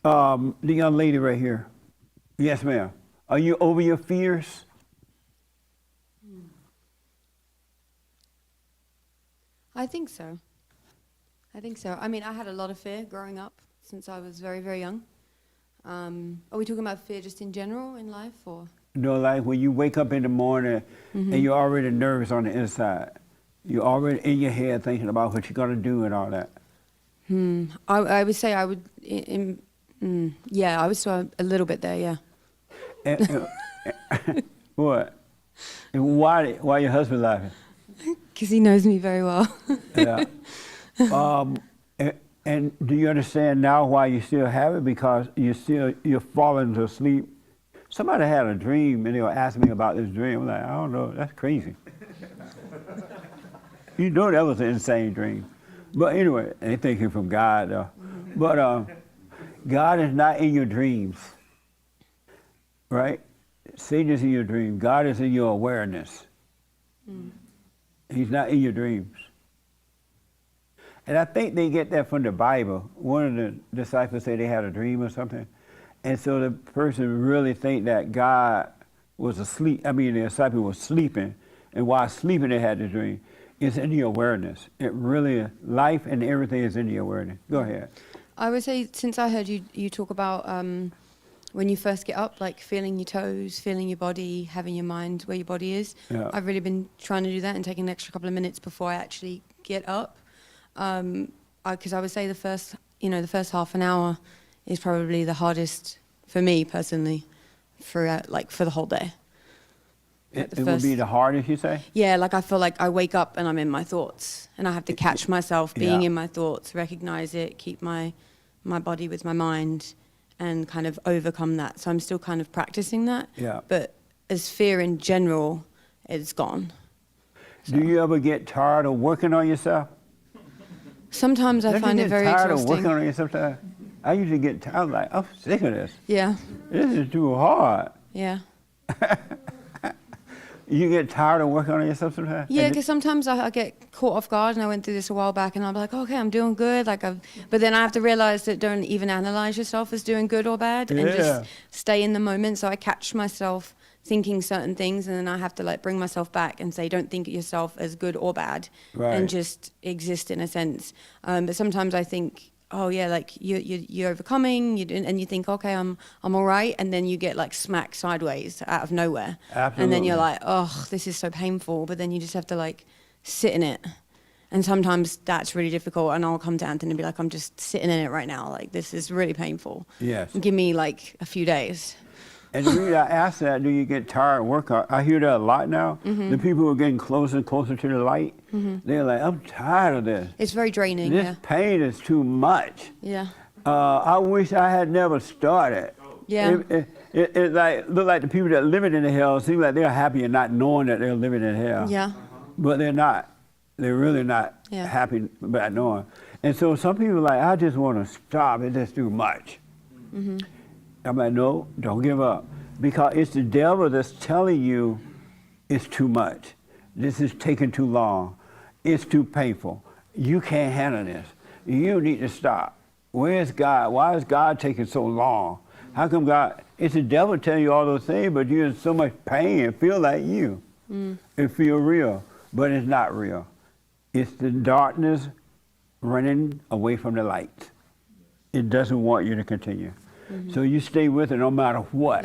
The young lady right here. Yes, ma'am. Are you over your fears? I think so. I think so. I mean, I had a lot of fear growing up since I was very, very young. Are we talking about fear just in general in life, or? No, like when you wake up in the morning and you're already nervous on the inside. You're already in your head thinking about what you're going to do and all that. I would say I would, yeah, I would say a little bit there, yeah. What? And why your husband laughing? Because he knows me very well. Yeah. And do you understand now why you still have it? Because you're falling to sleep. Somebody had a dream and they were asking me about this dream. I'm like, I don't know, that's crazy. You know that was an insane dream. But anyway, they thinking from God though. But God is not in your dreams, right? Satan is in your dream. God is in your awareness. He's not in your dreams. And I think they get that from the Bible. One of the disciples said they had a dream or something. And so the person really think that God was asleep. I mean, the disciple was sleeping. And while sleeping, they had the dream. It's in your awareness. It really, life and everything is in your awareness. Go ahead. I would say, since I heard you talk about when you first get up, like feeling your toes, feeling your body, having your mind where your body is. Yeah. I've really been trying to do that and taking an extra couple of minutes before I actually get up. Because I would say the first half an hour is probably the hardest for me personally for the whole day. It would be the hardest, you say? Yeah, like I feel like I wake up and I'm in my thoughts and I have to catch myself being in my thoughts, recognize it, keep my body with my mind and kind of overcome that. So I'm still kind of practicing that. Yeah. But as fear in general, it's gone. So. Do you ever get tired of working on yourself? Sometimes I find it very exhausting. Tired of working on yourself? I usually get tired, like, I'm sick of this. Yeah. This is too hard. Yeah. You get tired of working on yourself sometimes? Yeah, because sometimes I get caught off guard, and I went through this a while back, and I'm like, okay, I'm doing good. But then I have to realize that don't even analyze yourself as doing good or bad, and just stay in the moment. So I catch myself thinking certain things, and then I have to bring myself back and say, don't think of yourself as good or bad, and just exist in a sense. But sometimes I think, oh yeah, you're overcoming, and you think, okay, I'm all right, and then you get smacked sideways out of nowhere. Absolutely. And then you're like, oh, this is so painful, but then you just have to sit in it. And sometimes that's really difficult, and I'll come to Anthony and be like, I'm just sitting in it right now, this is really painful. Yes. Give me a few days. And the reason I ask that, do you get tired of work? I hear that a lot now. The people who are getting closer and closer to the light, they're like, I'm tired of this. It's very draining, This pain is too much. Yeah. I wish I had never started. Yeah. It look like the people that are living in the hell seem like they're happy and not knowing that they're living in hell. Yeah. But they're not. They're really not happy about knowing. And so some people are like, I just want to stop. It's just too much. I'm like, no, don't give up. Because it's the devil that's telling you it's too much. This is taking too long. It's too painful. You can't handle this. You need to stop. Where's God? Why is God taking so long? How come God, it's the devil telling you all those things, but you're in so much pain and feel like you. It feel real, but it's not real. It's the darkness running away from the light. It doesn't want you to continue. So you stay with it no matter what.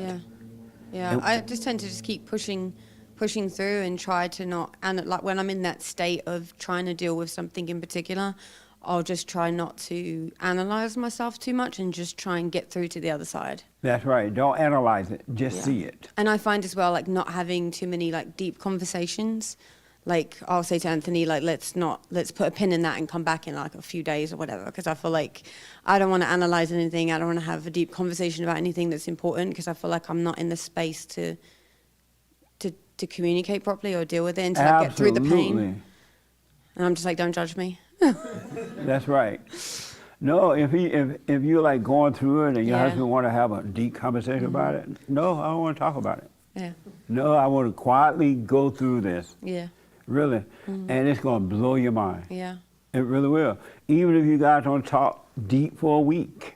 Yeah. I just tend to keep pushing through and try to not, and when I'm in that state of trying to deal with something in particular, I'll just try not to analyze myself too much and just try and get through to the other side. That's right. Don't analyze it. Just see it. And I find as well, not having too many deep conversations. I'll say to Anthony, let's put a pin in that and come back in a few days or whatever, because I feel like I don't want to analyze anything. I don't want to have a deep conversation about anything that's important, because I feel like I'm not in the space to communicate properly or deal with it until I get through the pain. And I'm just like, don't judge me. That's right. No, if you're going through it and your husband want to have a deep conversation about it, no, I don't want to talk about it. Yeah. No, I want to quietly go through this. Yeah. Really. And it's going to blow your mind. Yeah. It really will. Even if you guys don't talk deep for a week.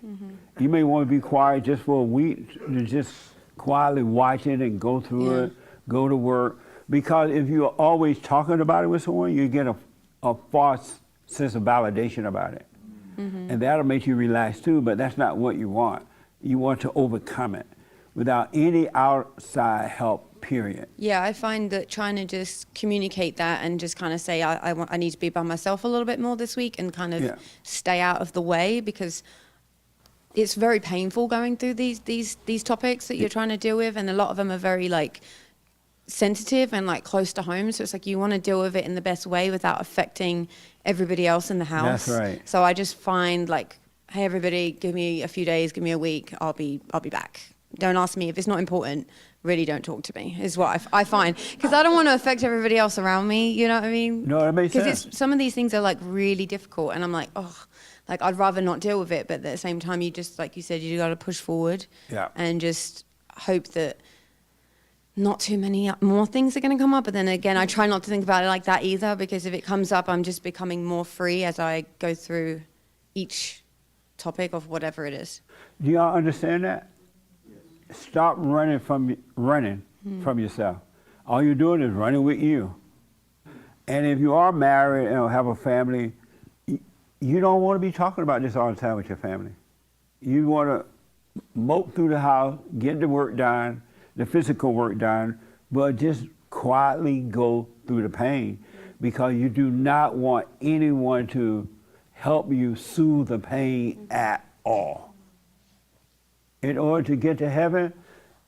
You may want to be quiet just for a week, to just quietly watch it and go through it, go to work. Because if you're always talking about it with someone, you get a false sense of validation about it. And that'll make you relax too, but that's not what you want. You want to overcome it without any outside help, period. Yeah, I find that trying to just communicate that and just kind of say, I need to be by myself a little bit more this week and kind of stay out of the way, because it's very painful going through these topics that you're trying to deal with, and a lot of them are very like sensitive and like close to home. So it's like you want to deal with it in the best way without affecting everybody else in the house. That's right. So I just find like, hey, everybody, give me a few days, give me a week, I'll be back. Don't ask me if it's not important. Really, don't talk to me is what I find, because I don't want to affect everybody else around me. You know what I mean? No, that makes sense. Because some of these things are like really difficult, and I'm like, oh, like I'd rather not deal with it. But at the same time, you just, like you said, you got to push forward and just hope that not too many more things are going to come up. But then again, I try not to think about it like that either, because if it comes up, I'm just becoming more free as I go through each topic of whatever it is. Do y'all understand that? Stop running from yourself. All you're doing is running with you. And if you are married and have a family, you don't want to be talking about this all the time with your family. You want to mope through the house, get the work done, the physical work done, but just quietly go through the pain, because you do not want anyone to help you soothe the pain at all. In order to get to heaven,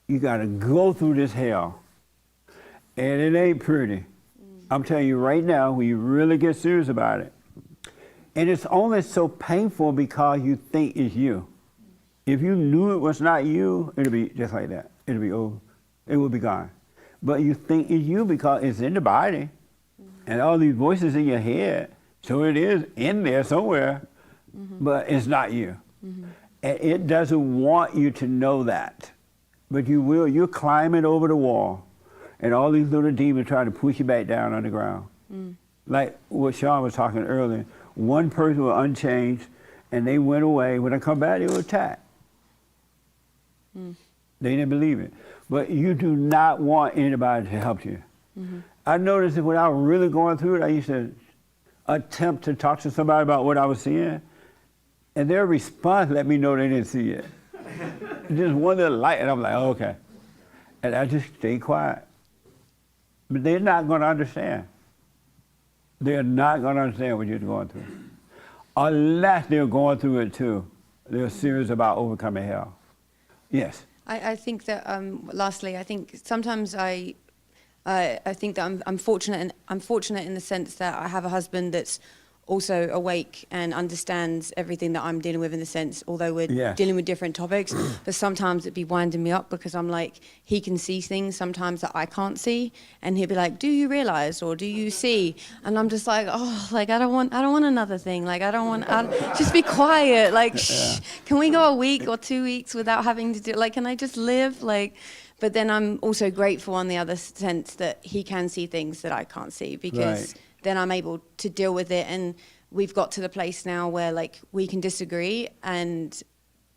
you got to go through this hell. And it ain't pretty. I'm telling you right now, when you really get serious about it. And it's only so painful because you think it's you. If you knew it was not you, it'd be just like that. It'd be over. It would be gone. But you think it's you because it's in the body. And all these voices in your head. So it is in there somewhere, but it's not you. And it doesn't want you to know that. But you will. You're climbing over the wall. And all these little demons try to push you back down on the ground. Like what Sean was talking earlier. One person was unchanged, and they went away. When they come back, they were attacked. They didn't believe it. But you do not want anybody to help you. I noticed that when I was really going through it, I used to attempt to talk to somebody about what I was seeing, and their response let me know they didn't see it. Just one little light, and I'm like, oh, okay. And I just stay quiet. But they're not going to understand. They're not going to understand what you're going through. Unless they're going through it too. They're serious about overcoming hell. Yes. I think that, lastly, I think sometimes I think that I'm fortunate in the sense that I have a husband that's also awake and understands everything that I'm dealing with, in the sense, although we're dealing with different topics, but sometimes it'd be winding me up, because I'm like, he can see things sometimes that I can't see, and he'll be like, do you realize, or do you see? And I'm just like, oh, like I don't want another thing. Like just be quiet. Like, shh, can we go a week or 2 weeks without having to do, like, can I just live? Like, but then I'm also grateful on the other sense that he can see things that I can't see, because then I'm able to deal with it. And we've got to the place now where like we can disagree and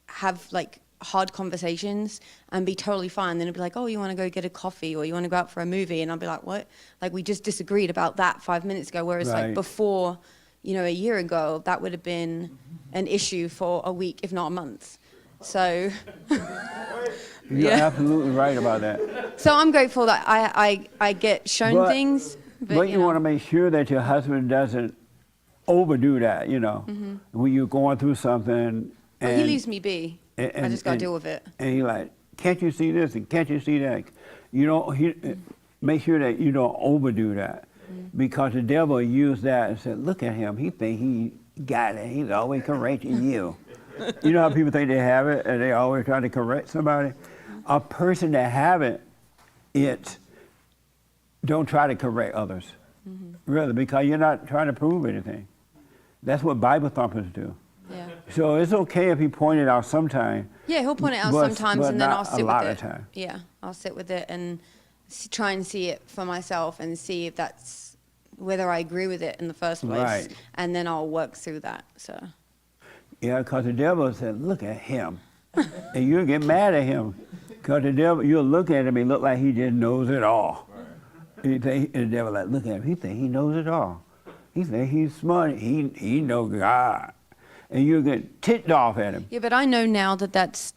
have like hard conversations and be totally fine. Then it'll be like, oh, you want to go get a coffee, or you want to go out for a movie? And I'll be like, what? Like, we just disagreed about that 5 minutes ago. Whereas like before, you know, a year ago, that would have been an issue for a week, if not a month. So you're absolutely right about that. So I'm grateful that I get shown things. But you want to make sure that your husband doesn't overdo that, you know, when you're going through something. Well, he leaves me be. I just got to deal with it. And he's like, can't you see this and can't you see that? You don't, make sure that you don't overdo that. Because the devil used that and said, look at him, he think he got it. He's always correcting you. You know how people think they have it and they always try to correct somebody? A person that haven't it, don't try to correct others, really, because you're not trying to prove anything. That's what Bible thumpers do. Yeah. So it's okay if he point it out sometime. Yeah, he'll point it out sometimes, and then I'll sit with it. A lot of time. Yeah, I'll sit with it and try and see it for myself and see if that's whether I agree with it in the first place, and then I'll work through that. So. Yeah, because the devil said, look at him. And you'll get mad at him. Because the devil, you'll look at him and look like he just knows it all. You think, and the devil like, look at him, he think he knows it all. He think he's smart, he knows God. And you'll get ticked off at him. Yeah, but I know now that that's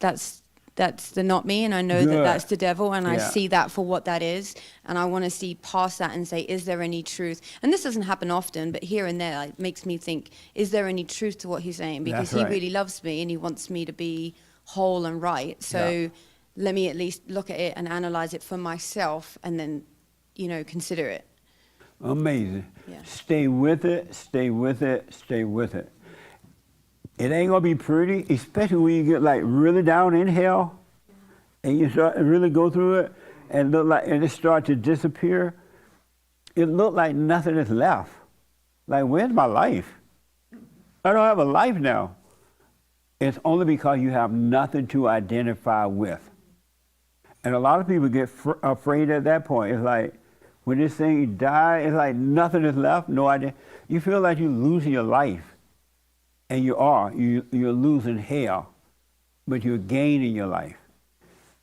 the not me, and I know that that's the devil, and I see that for what that is, and I want to see past that and say, is there any truth? And this doesn't happen often, but here and there, it makes me think, is there any truth to what he's saying? Because he really loves me, and he wants me to be whole and right. So let me at least look at it and analyze it for myself, and then, you know, consider it. Amazing. Yeah. Stay with it, stay with it, stay with it. It ain't gonna be pretty, especially when you get like really down in hell and you start to really go through it and look like, and it starts to disappear. It look like nothing is left. Like, where's my life? I don't have a life now. It's only because you have nothing to identify with. And a lot of people get afraid at that point. It's like, when this thing dies, it's like nothing is left, no idea. You feel like you're losing your life. And you are. You're losing hell, but you're gaining your life.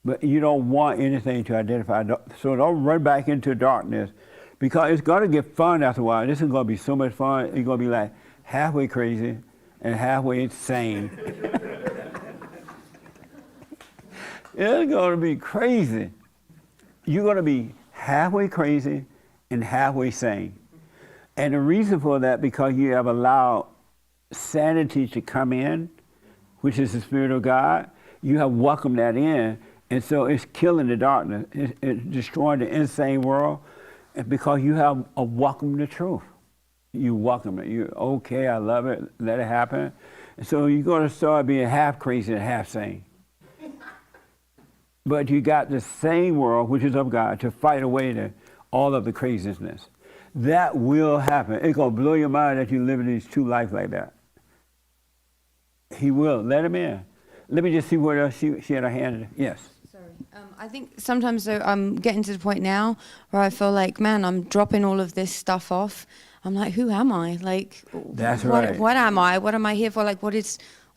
But you don't want anything to identify. So don't run back into darkness, because it's going to get fun after a while. This is going to be so much fun. You're going to be like halfway crazy and halfway insane. It's going to be crazy. You're going to be halfway crazy and halfway sane. And the reason for that, because you have allowed sanity to come in, which is the Spirit of God. You have welcomed that in, and so it's killing the darkness. It's destroying the insane world, and because you have welcomed the truth. You welcome it. You okay, I love it, let it happen. And so you're going to start being half crazy and half sane. But you got the sane world, which is of God, to fight away all of the craziness. That will happen. It's going to blow your mind that you live in these two lives like that. He will. Let him in. Let me just see what else she had her hand in. Yes. Sorry. I think sometimes though, I'm getting to the point now where I feel like, man, I'm dropping all of this stuff off. I'm like, who am I? Like, that's right. What am I? What am I here for? Like, what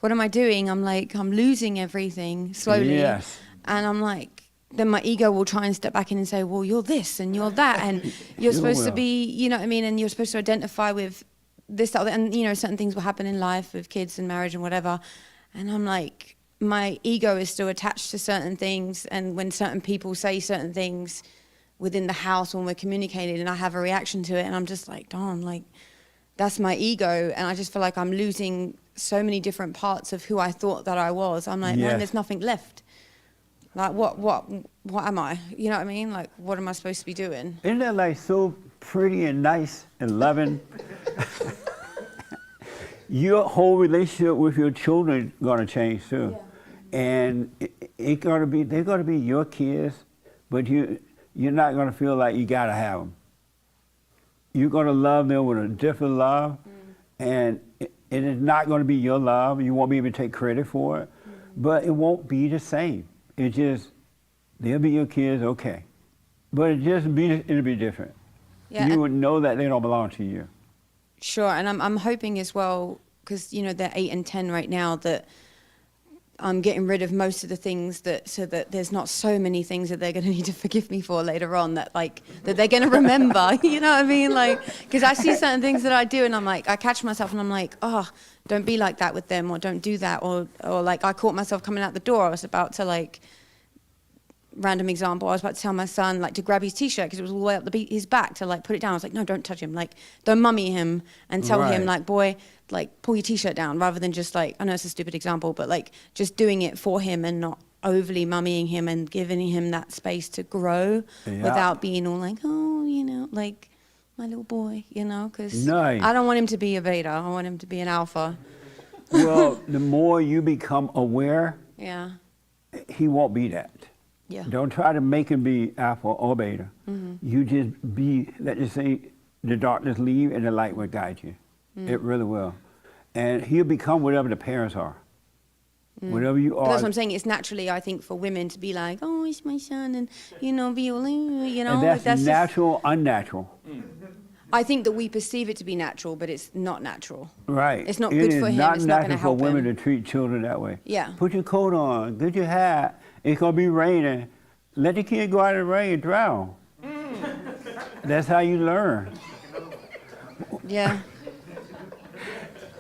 am I doing? I'm like, I'm losing everything slowly. Yes. And I'm like, then my ego will try and step back in and say, well, you're this and you're that, and you're supposed to be, you know what I mean? And you're supposed to identify with this, that, and, you know, certain things will happen in life with kids and marriage and whatever. And I'm like, my ego is still attached to certain things. And when certain people say certain things within the house when we're communicating and I have a reaction to it, and I'm just like, darn, like, that's my ego. And I just feel like I'm losing so many different parts of who I thought that I was. I'm like, man, there's nothing left. Like, what am I? You know what I mean? Like, what am I supposed to be doing? Isn't that like so pretty and nice and loving? Your whole relationship with your children gonna change too, and they're gonna be your kids, but you're not gonna feel like you gotta have them. You're gonna love them with a different love, and it is not gonna be your love. You won't be able to take credit for it, but it won't be the same. It just, they'll be your kids, okay, but it'll be different. Yeah, you would know that they don't belong to you. Sure, and I'm hoping as well, because, you know, they're 8 and 10 right now, that I'm getting rid of most of the things so that there's not so many things that they're going to need to forgive me for later on, that they're going to remember, you know what I mean? Like, because I see certain things that I do and I'm like, I catch myself and I'm like, oh, don't be like that with them, or don't do that, or like I caught myself coming out the door. I was about to, like, random example, I was about to tell my son, like, to grab his t-shirt because it was all the way up his back, to, like, put it down. I was like, no, don't touch him, like, don't mummy him, and tell him, like, boy, like, pull your t-shirt down, rather than just, like, I know it's a stupid example, but, like, just doing it for him and not overly mummying him and giving him that space to grow without being all like, oh, you know, like, my little boy, you know, because I don't want him to be a beta. I want him to be an alpha. Well, the more you become aware, he won't be that. Yeah. Don't try to make him be alpha or beta. You just let us say, the darkness leave and the light will guide you. It really will. And he'll become whatever the parents are. Whatever you are. But that's what I'm saying. It's naturally, I think, for women to be like, oh, it's my son, and, you know, be all, you know. And that's natural, unnatural. I think that we perceive it to be natural, but it's not natural. Right. It's not good for him. It's not going to help him. It is not natural for women to treat children that way. Yeah. Put your coat on, get your hat. It's going to be raining. Let the kid go out in the rain and drown. That's how you learn. Yeah.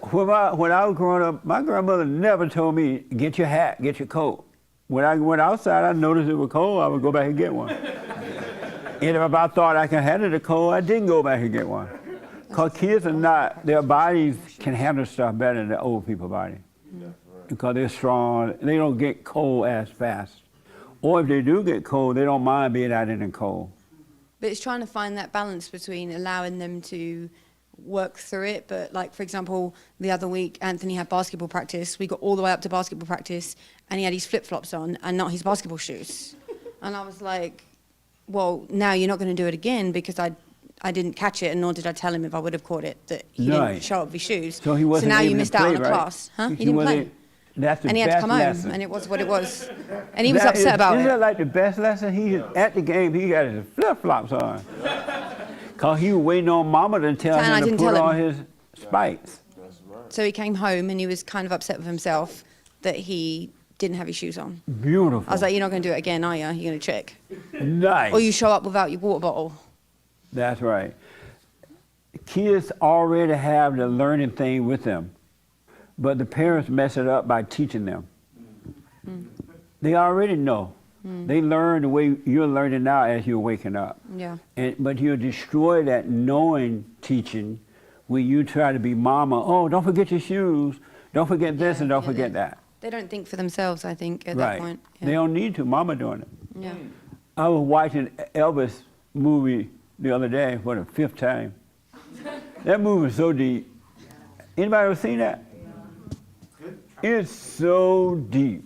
When I was growing up, my grandmother never told me, get your hat, get your coat. When I went outside, I noticed it was cold, I would go back and get one. And if I thought I could handle the cold, I didn't go back and get one. Because kids are not, their bodies can handle stuff better than the old people's body. Because they're strong, they don't get cold as fast. Or if they do get cold, they don't mind being out in the cold. But it's trying to find that balance between allowing them to work through it. But like, for example, the other week, Anthony had basketball practice. We got all the way up to basketball practice and he had his flip-flops on and not his basketball shoes. And I was like, well, now you're not going to do it again because I didn't catch it, and nor did I tell him if I would have caught it that he didn't show up with his shoes. So he wasn't now able you missed to play, out on a right? class. Huh? He didn't play. That's the and he had best to come lesson. home, and it was what it was. And he was upset about it. Isn't that like the best lesson? He at the game, he got his flip-flops on. Because he was waiting on Mama to tell him to put on his spikes. So he came home, and he was kind of upset with himself that he didn't have his shoes on. Beautiful. I was like, you're not going to do it again, are you? You're going to check. Nice. Or you show up without your water bottle. That's right. Kids already have the learning thing with them, but the parents mess it up by teaching them. They already know. They learn the way you're learning now as you're waking up. Yeah. But you'll destroy that knowing teaching when you try to be mama. Oh, don't forget your shoes. Don't forget this and don't forget that. They don't think for themselves, I think, at that point. Yeah. They don't need to. Mama doing it. Yeah. I was watching Elvis movie the other day for the 5th time. That movie is so deep. Anybody ever seen that? It's so deep.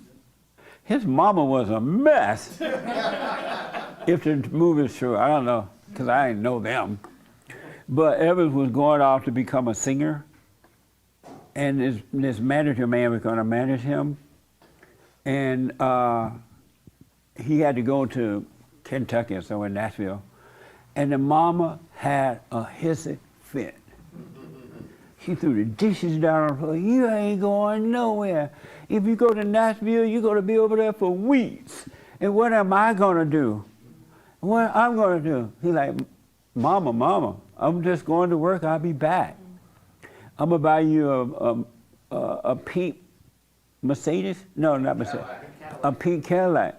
His mama was a mess. If the movie's true, I don't know, because I didn't know them. But Elvis was going off to become a singer, and this manager man was going to manage him, and he had to go to Kentucky or somewhere, Nashville, and the mama had a hissy fit. She threw the dishes down on the floor. You ain't going nowhere. If you go to Nashville, you're going to be over there for weeks. And what am I going to do? What I'm going to do? He's like, Mama, I'm just going to work. I'll be back. I'm going to buy you a pink Mercedes. No, not Mercedes. A pink Cadillac.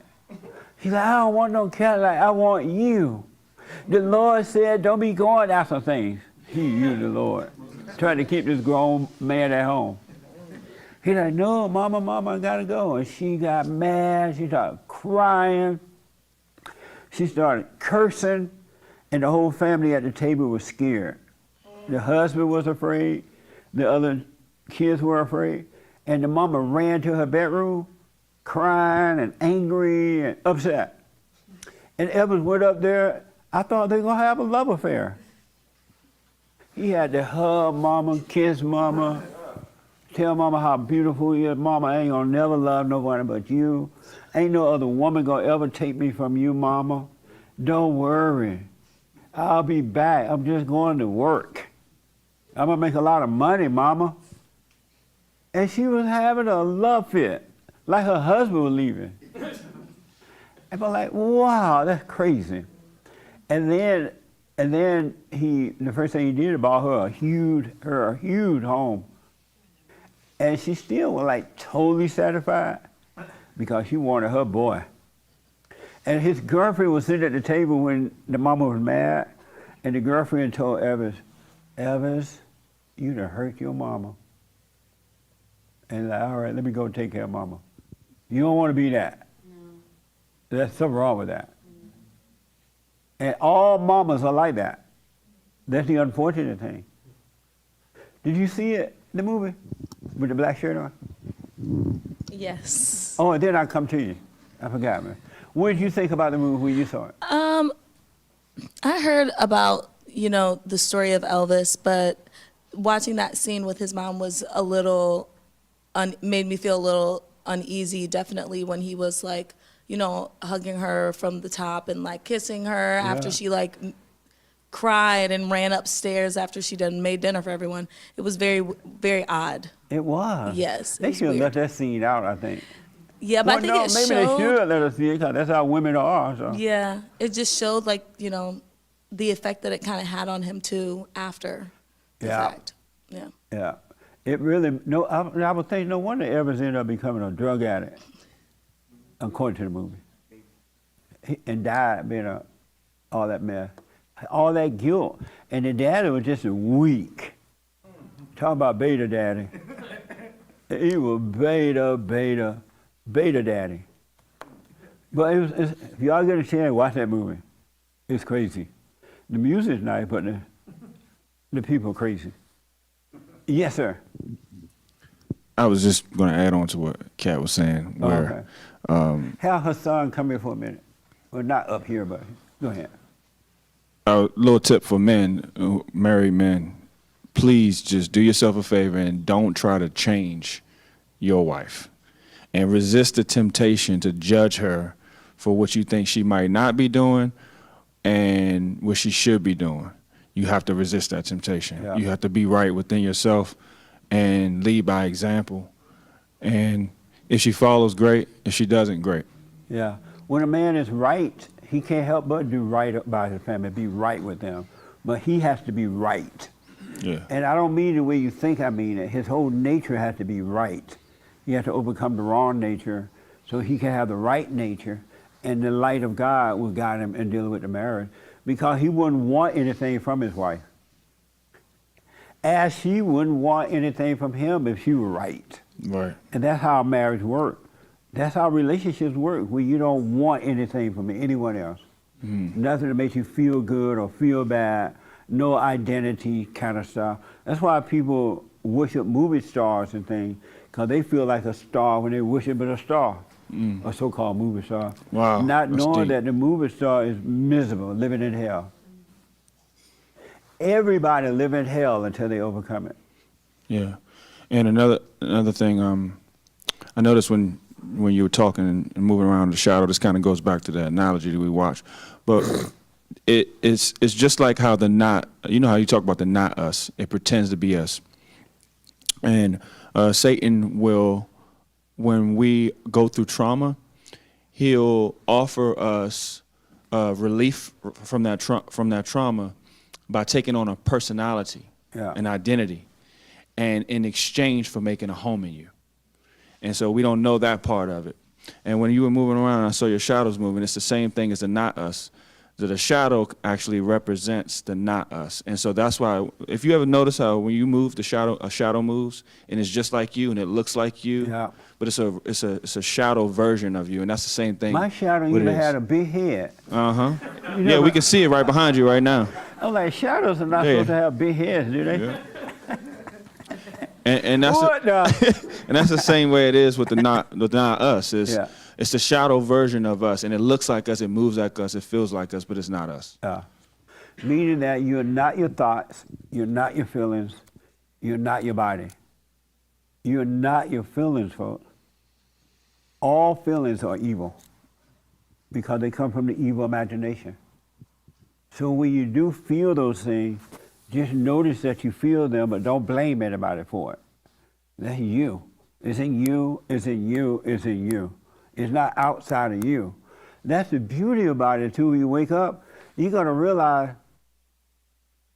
He's like, I don't want no Cadillac. I want you. The Lord said, don't be going after things. You, the Lord. Trying to keep this grown man at home. He's like, no, Mama, I gotta go. And she got mad, she started crying. She started cursing, and the whole family at the table was scared. The husband was afraid, the other kids were afraid, and the mama ran to her bedroom, crying and angry and upset. And Elvis went up there, I thought they were gonna have a love affair. He had to hug Mama, kiss Mama, tell Mama how beautiful he is. Mama, I ain't gonna never love nobody but you. Ain't no other woman gonna ever take me from you, Mama. Don't worry. I'll be back. I'm just going to work. I'm gonna make a lot of money, Mama. And she was having a love fit, like her husband was leaving. And I'm like, wow, that's crazy. And then the first thing he did, bought her a huge home. And she still was like totally satisfied because she wanted her boy. And his girlfriend was sitting at the table when the mama was mad, and the girlfriend told Elvis, you done hurt your mama. And like, all right, let me go take care of mama. You don't want to be that. No. There's something wrong with that. And all mamas are like that. That's the unfortunate thing. Did you see it, the movie, with the black shirt on? Yes. Oh, and then I come to you. I forgot, man. What did you think about the movie when you saw it? I heard about, the story of Elvis, but watching that scene with his mom was a little, made me feel a little uneasy, definitely, when he was like, hugging her from the top and like kissing her after she like cried and ran upstairs after she done made dinner for everyone. It was very, very odd. It was. Yes. They should have let that scene out, I think. Yeah, but I think it maybe showed. they should let us see it, 'cause that's how women are. So. Yeah, it just showed, like, you know, the effect that it kind of had on him too after the fact. Yeah. Yeah. It really, I would think no wonder Elvis ended up becoming a drug addict, according to the movie. And died being all that mess, all that guilt. And the daddy was just weak. Talk about beta daddy. He was beta daddy. But if y'all get a chance, watch that movie. It's crazy. The music's nice, but the people are crazy. Yes, sir. I was just going to add on to what Kat was saying. Where, have her son come here for a minute. Well, not up here, but go ahead. A little tip for men, married men, please just do yourself a favor and don't try to change your wife. And resist the temptation to judge her for what you think she might not be doing and what she should be doing. You have to resist that temptation. Yeah. You have to be right within yourself and lead by example. And if she follows, great. If she doesn't, great. Yeah. When a man is right, he can't help but do right by his family, be right with them. But he has to be right. Yeah. And I don't mean the way you think I mean it. His whole nature has to be right. He has to overcome the wrong nature so he can have the right nature, and the light of God will guide him in dealing with the marriage, because he wouldn't want anything from his wife, as she wouldn't want anything from him if she were right. Right. And that's how marriage works. That's how relationships work, where you don't want anything from anyone else. Nothing that makes you feel good or feel bad, no identity kind of stuff. That's why people worship movie stars and things, because they feel like a star when they worship a star, a so-called movie star. Wow. Not knowing deep. that the movie star is miserable, living in hell. Everybody live in hell until they overcome it. Yeah. And another thing, I noticed when you were talking and moving around the shadow, this kind of goes back to that analogy that we watched. But it's just like how the not, you know how you talk about the not us, it pretends to be us. And Satan will, when we go through trauma, he'll offer us relief from that trauma by taking on a personality, an identity, and in exchange for making a home in you. And so we don't know that part of it. And when you were moving around, I saw your shadows moving. It's the same thing as the not us. That the shadow actually represents the not us. And so that's why, if you ever notice how when you move, a shadow moves, and it's just like you, and it looks like you, but it's a shadow version of you, and that's the same thing. My shadow even had a big head. Yeah, we can see it right behind you right now. I'm like, shadows are not supposed to have big heads, do they? Yeah. And that's and that's the same way it is with the not us. It's the shadow version of us, and it looks like us, it moves like us, it feels like us, but it's not us. Meaning that you're not your thoughts, you're not your feelings, you're not your body. You're not your feelings, folks. All feelings are evil because they come from the evil imagination. So when you do feel those things, just notice that you feel them, but don't blame anybody for it. That's you. It's in you, it's in you, it's in you. It's not outside of you. That's the beauty about it, too. When you wake up, you're going to realize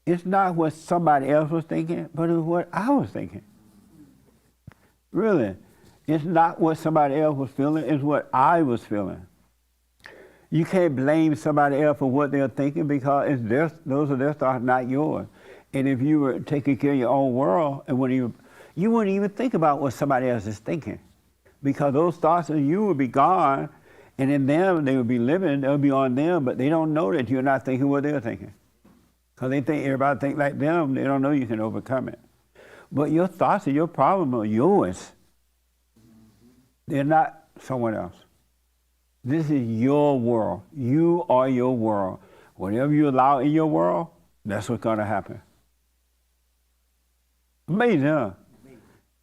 it's not what somebody else was thinking, but it's what I was thinking. Really. It's not what somebody else was feeling, it's what I was feeling. You can't blame somebody else for what they're thinking, because it's those are their thoughts, not yours. And if you were taking care of your own world, and you wouldn't even think about what somebody else is thinking, because those thoughts of you would be gone, and in them they would be living, they'll be on them, but they don't know that you're not thinking what they're thinking. Because they think everybody think like them, they don't know you can overcome it. But your thoughts and your problem are yours. They're not someone else. This is your world. You are your world. Whatever you allow in your world, that's what's going to happen. Amazing, huh?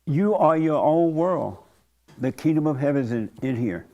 You are your own world. The kingdom of heaven is in here.